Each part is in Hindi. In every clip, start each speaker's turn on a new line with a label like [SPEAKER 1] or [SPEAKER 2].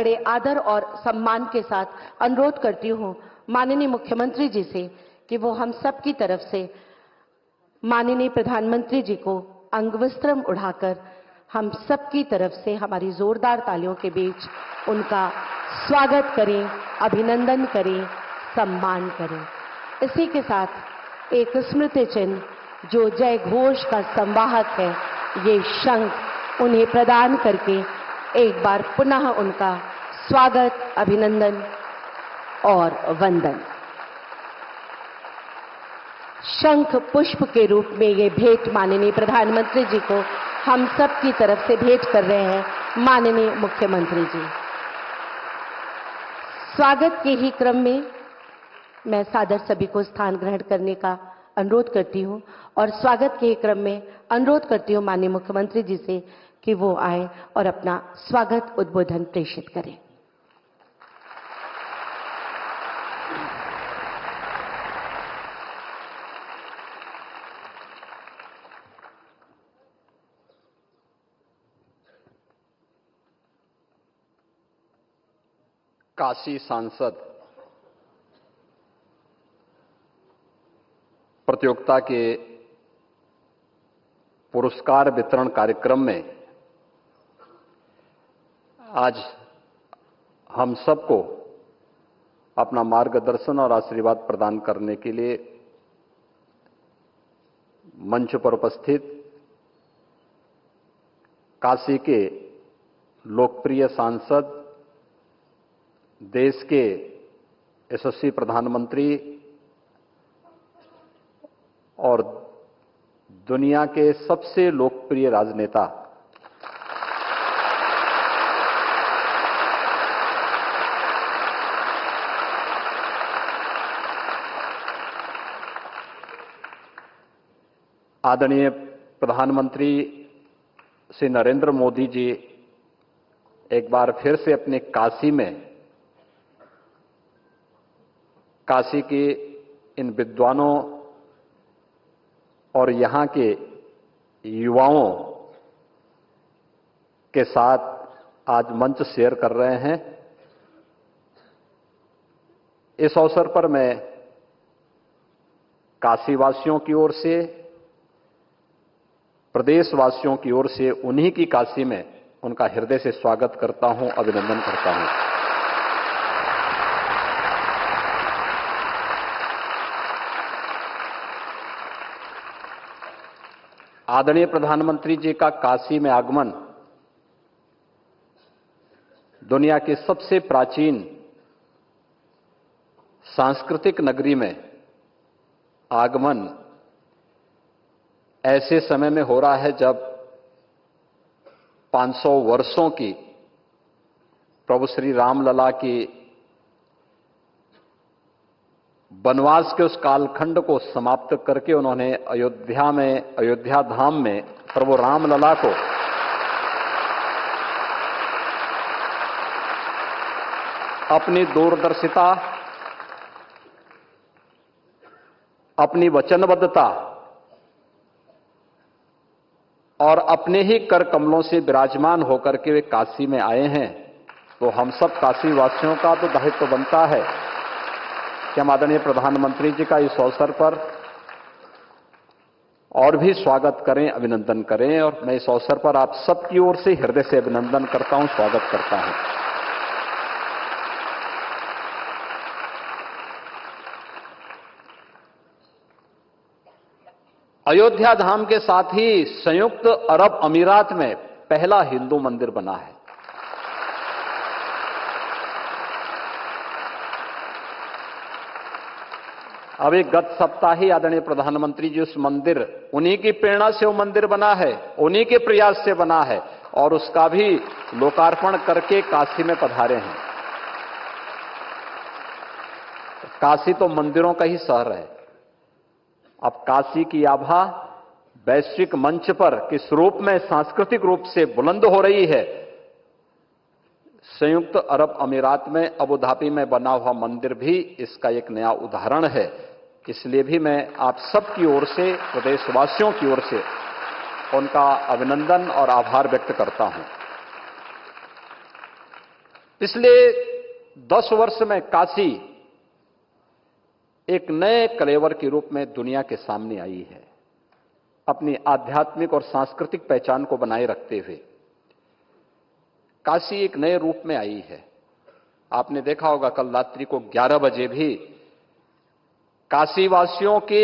[SPEAKER 1] बड़े आदर और सम्मान के साथ अनुरोध करती हूं माननीय मुख्यमंत्री जी से कि वो हम सब की तरफ से माननीय प्रधानमंत्री जी को अंगवस्त्रम उड़ाकर हम सब की तरफ से हमारी जोरदार तालियों के बीच उनका स्वागत करें, अभिनंदन करें, सम्मान करें। इसी के साथ एक स्मृति चिन्ह जो जय घोष का संवाहक है, ये शंख उन्हें प्रदान करके एक बार पुनः उनका स्वागत, अभिनंदन और वंदन। शंख पुष्प के रूप में ये भेंट माननीय प्रधानमंत्री जी को हम सब की तरफ से भेंट कर रहे हैं माननीय मुख्यमंत्री जी। स्वागत के ही क्रम में मैं सादर सभी को स्थान ग्रहण करने का अनुरोध करती हूं और स्वागत के ही क्रम में अनुरोध करती हूं माननीय मुख्यमंत्री जी से कि वो आए और अपना स्वागत उद्बोधन प्रेषित करें।
[SPEAKER 2] काशी सांसद प्रतियोगिता के पुरस्कार वितरण कार्यक्रम में आज हम सबको अपना मार्गदर्शन और आशीर्वाद प्रदान करने के लिए मंच पर उपस्थित काशी के लोकप्रिय सांसद, देश के यशस्वी प्रधानमंत्री और दुनिया के सबसे लोकप्रिय राजनेता आदरणीय प्रधानमंत्री श्री नरेंद्र मोदी जी एक बार फिर से अपने काशी में काशी के इन विद्वानों और यहाँ के युवाओं के साथ आज मंच शेयर कर रहे हैं। इस अवसर पर मैं काशीवासियों की ओर से, प्रदेशवासियों की ओर से उन्हीं की काशी में उनका हृदय से स्वागत करता हूं, अभिनंदन करता हूं। आदरणीय प्रधानमंत्री जी का काशी में आगमन दुनिया की सबसे प्राचीन सांस्कृतिक नगरी में आगमन ऐसे समय में हो रहा है जब 500 वर्षों की प्रभु श्री रामलला की वनवास के उस कालखंड को समाप्त करके उन्होंने अयोध्या धाम में प्रभु रामलला को अपनी दूरदर्शिता, अपनी वचनबद्धता और अपने ही कर कमलों से विराजमान होकर के वे काशी में आए हैं। तो हम सब काशी वासियों का तो दायित्व बनता है कि हम आदरणीय प्रधानमंत्री जी का इस अवसर पर और भी स्वागत करें, अभिनंदन करें। और मैं इस अवसर पर आप सबकी ओर से हृदय से अभिनंदन करता हूं, स्वागत करता हूं। अयोध्या धाम के साथ ही संयुक्त अरब अमीरात में पहला हिंदू मंदिर बना है। अभी गत सप्ताह ही आदरणीय प्रधानमंत्री जी उस मंदिर, उन्हीं की प्रेरणा से वो मंदिर बना है, उन्हीं के प्रयास से बना है और उसका भी लोकार्पण करके काशी में पधारे हैं। काशी तो मंदिरों का ही शहर है। अब काशी की आभा वैश्विक मंच पर किस रूप में सांस्कृतिक रूप से बुलंद हो रही है। संयुक्त अरब अमीरात में अबू धाबी में बना हुआ मंदिर भी इसका एक नया उदाहरण है। इसलिए भी मैं आप सबकी ओर से, प्रदेशवासियों की ओर से उनका अभिनंदन और आभार व्यक्त करता हूं। पिछले 10 वर्ष में काशी एक नए कलेवर के रूप में दुनिया के सामने आई है। अपनी आध्यात्मिक और सांस्कृतिक पहचान को बनाए रखते हुए काशी एक नए रूप में आई है। आपने देखा होगा कल रात्रि को 11 बजे भी काशीवासियों के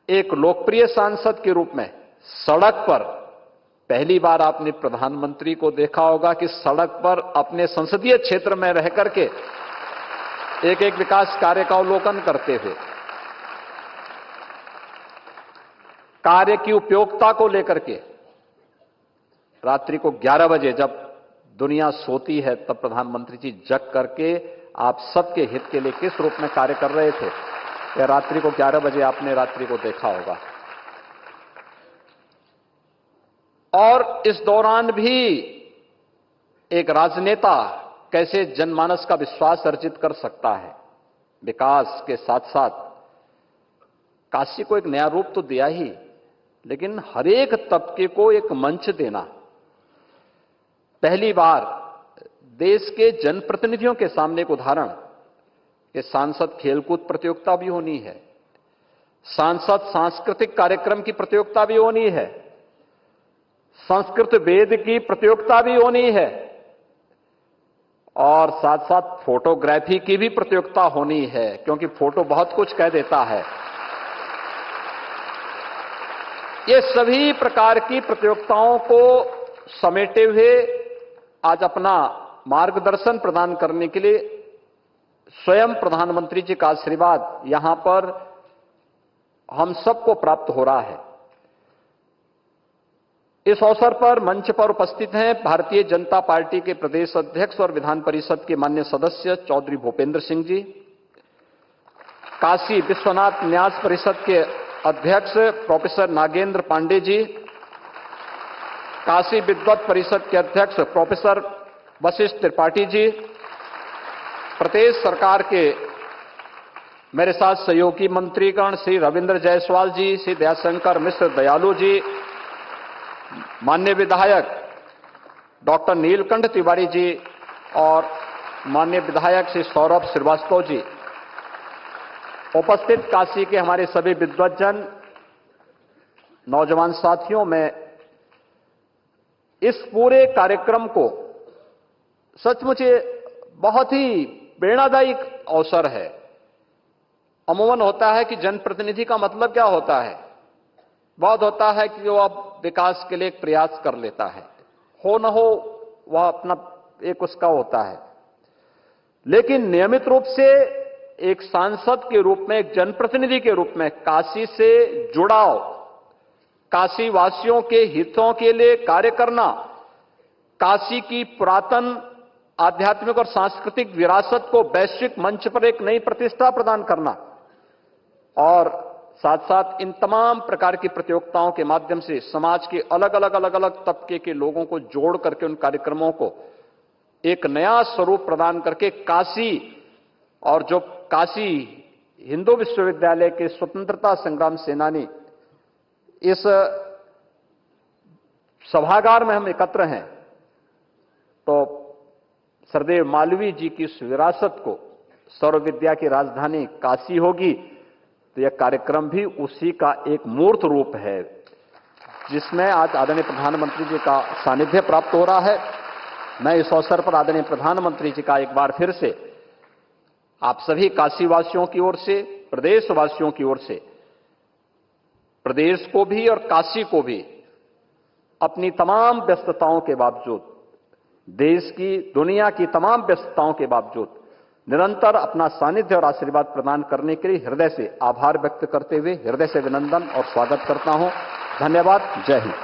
[SPEAKER 2] एक लोकप्रिय सांसद के रूप में सड़क पर पहली बार आपने प्रधानमंत्री को देखा होगा कि सड़क पर अपने संसदीय क्षेत्र में रह करके एक एक विकास कार्य का अवलोकन करते हुए कार्य की उपयोगिता को लेकर के रात्रि को 11 बजे जब दुनिया सोती है तब प्रधानमंत्री जी जग करके आप सबके हित के लिए किस रूप में कार्य कर रहे थे, यह रात्रि को 11 बजे आपने रात्रि को देखा होगा। और इस दौरान भी एक राजनेता कैसे जनमानस का विश्वास अर्जित कर सकता है। विकास के साथ साथ काशी को एक नया रूप तो दिया ही, लेकिन हर एक तबके को एक मंच देना। पहली बार देश के जनप्रतिनिधियों के सामने एक उदाहरण कि सांसद खेलकूद प्रतियोगिता भी होनी है, सांसद सांस्कृतिक कार्यक्रम की प्रतियोगिता भी होनी है, संस्कृत वेद की प्रतियोगिता भी होनी है और साथ साथ फोटोग्राफी की भी प्रतियोगिता होनी है, क्योंकि फोटो बहुत कुछ कह देता है। ये सभी प्रकार की प्रतियोगिताओं को समेटे हुए आज अपना मार्गदर्शन प्रदान करने के लिए स्वयं प्रधानमंत्री जी का आशीर्वाद यहां पर हम सबको प्राप्त हो रहा है। इस अवसर पर मंच पर उपस्थित हैं भारतीय जनता पार्टी के प्रदेश अध्यक्ष और विधान परिषद के माननीय सदस्य चौधरी भूपेंद्र सिंह जी, काशी विश्वनाथ न्यास परिषद के अध्यक्ष प्रोफेसर नागेंद्र पांडे जी, काशी विद्वत परिषद के अध्यक्ष प्रोफेसर वशिष्ठ त्रिपाठी जी, प्रदेश सरकार के मेरे साथ सहयोगी मंत्रीगण श्री रविंद्र जायसवाल जी, श्री दयाशंकर मिश्र दयालु जी, माननीय विधायक डॉक्टर नीलकंठ तिवारी जी और माननीय विधायक श्री सौरभ श्रीवास्तव जी, उपस्थित काशी के हमारे सभी विद्वज्जन, नौजवान साथियों, में इस पूरे कार्यक्रम को सचमुच बहुत ही प्रेरणादायी अवसर है। अमूमन होता है कि जनप्रतिनिधि का मतलब क्या होता है, बहुत होता है कि वो अब विकास के लिए एक प्रयास कर लेता है, हो न हो वह अपना एक उसका होता है, लेकिन नियमित रूप से एक सांसद के रूप में, एक जनप्रतिनिधि के रूप में काशी से जुड़ाव, काशी वासियों के हितों के लिए कार्य करना, काशी की पुरातन आध्यात्मिक और सांस्कृतिक विरासत को वैश्विक मंच पर एक नई प्रतिष्ठा प्रदान करना और साथ साथ इन तमाम प्रकार की प्रतियोगिताओं के माध्यम से समाज के अलग अलग तबके के लोगों को जोड़ करके उन कार्यक्रमों को एक नया स्वरूप प्रदान करके काशी और जो काशी हिंदू विश्वविद्यालय के स्वतंत्रता संग्राम सेनानी इस सभागार में हम एकत्र हैं, तो सरदेव मालवीय जी की इस विरासत को सर्व विद्या की राजधानी काशी होगी, तो यह कार्यक्रम भी उसी का एक मूर्त रूप है जिसमें आज आदरणीय प्रधानमंत्री जी का सानिध्य प्राप्त हो रहा है। मैं इस अवसर पर आदरणीय प्रधानमंत्री जी का एक बार फिर से आप सभी काशीवासियों की ओर से, प्रदेशवासियों की ओर से, प्रदेश को भी और काशी को भी अपनी तमाम व्यस्तताओं के बावजूद, देश की, दुनिया की तमाम व्यस्तताओं के बावजूद निरंतर अपना सानिध्य और आशीर्वाद प्रदान करने के लिए हृदय से आभार व्यक्त करते हुए हृदय से अभिनंदन और स्वागत करता हूं। धन्यवाद। जय हिंद।